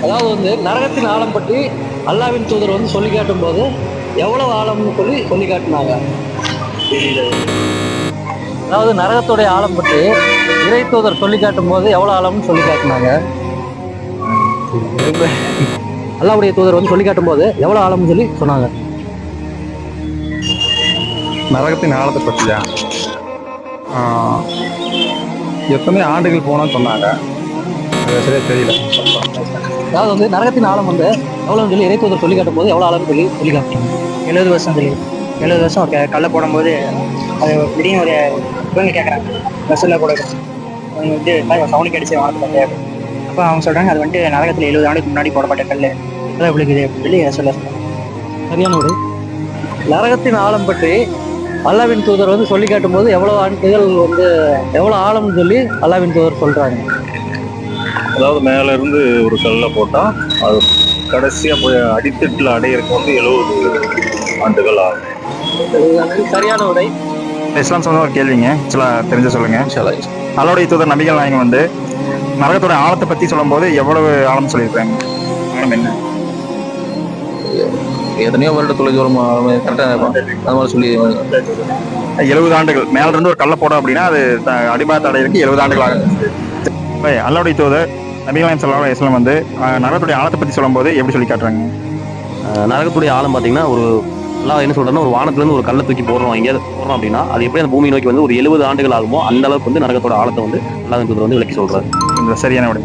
அதாவது நரகத்தின் ஆழம் பற்றி அல்லாவின் தூதர் சொல்லி காட்டும் போது எவ்வளவு ஆழம்னு சொல்லி காட்டினாங்க. அதாவது நரகத்துடைய ஆழம் பற்றி இறை தூதர் சொல்லி காட்டும் போது எவ்வளவு ஆழம்னு சொல்லி காட்டினாங்க. அல்லாவுடைய தூதர் சொல்லி காட்டும் போது எவ்வளவு ஆழம்னு சொல்லி சொன்னாங்க. நரகத்தின் ஆழத்தை பற்றியா? எத்தனை ஆண்டுகள் போனோம்னு சொன்னாங்க, சரியா தெரியல. அதாவது நரகத்தின் ஆழம் எவ்வளவுன்னு சொல்லி இறை தூதர் சொல்லி காட்டும் போது எவ்வளவு ஆழம்னு சொல்லி காட்டினாங்க. 70 வருஷம் தெரியும். 70 வருஷம் கல்லை போடும்போது அது திடீர்னு ஒரு இவங்க கேட்குறாங்க, பஸ்ஸில் கூட சவுண்டுக்கு அடிச்சு வாங்கல. அப்போ அவங்க சொல்கிறாங்க அது நரகத்தில் 70 ஆண்டுக்கு முன்னாடி போடப்பட்ட கல் அதான் விழுக்குது அப்படின்னு சொல்லி சொல்ல. சரியான ஒரு நரகத்தின் ஆழம் பற்றி அல்லாவின் தூதர் சொல்லி காட்டும் போது எவ்வளவு ஆண்டுகள் எவ்வளவு ஆழம்னு சொல்லி அல்லாவின் தூதர் சொல்றாங்க. அதாவது மேல இருந்து ஒரு கல்லை போட்டா அது கடைசியா போய் அடித்தட்டுல அடையிறதுக்கு 70 ஆண்டுகள் ஆகும். சரியான உரை. இஸ்லாம் சொன்ன ஒரு கேள்விங்க, சில தெரிஞ்ச சொல்லுங்க. அல்லாஹ்வுடைய தூதர் நபிகள் நாயகம் நரகத்தோட ஆழத்தை பத்தி சொல்லும் போது எவ்வளவு ஆழம் சொல்லியிருக்காங்க? ஆழம் என்ன? எத்தனையோ வருட தொலைதூரம் அது மாதிரி சொல்லி 70 ஆண்டுகள் மேல இருந்து ஒரு கல்லை போடும் அப்படின்னா அது அடிபாத்த அடையிறதுக்கு 70 ஆண்டுகள் ஆகும். அல்லாஹ்வுடைய தூதர் நபிகள் நாயகம் ஸல்லல்லாஹு அலைஹி வஸல்லம் நரகத்துடைய ஆழத்தை பத்தி சொல்லும் போது எப்படி சொல்லி காட்டுறாங்க? நரகத்துடைய ஆழம் பார்த்தீங்கன்னா, ஒரு எல்லாம் என்ன சொல்றேன்னா, ஒரு வானத்துல ஒரு கல்லை தூக்கி போடுறோம், எங்கேயாவது போடுறோம் அப்படின்னா அது எப்படி அந்த பூமி நோக்கி ஒரு 70 ஆண்டுகள் ஆகுமோ அந்த அளவுக்கு நரகத்தோட ஆழத்தை அல்லாஹ்வின் தூதர் விளக்கி சொல்றாரு. சரியான விட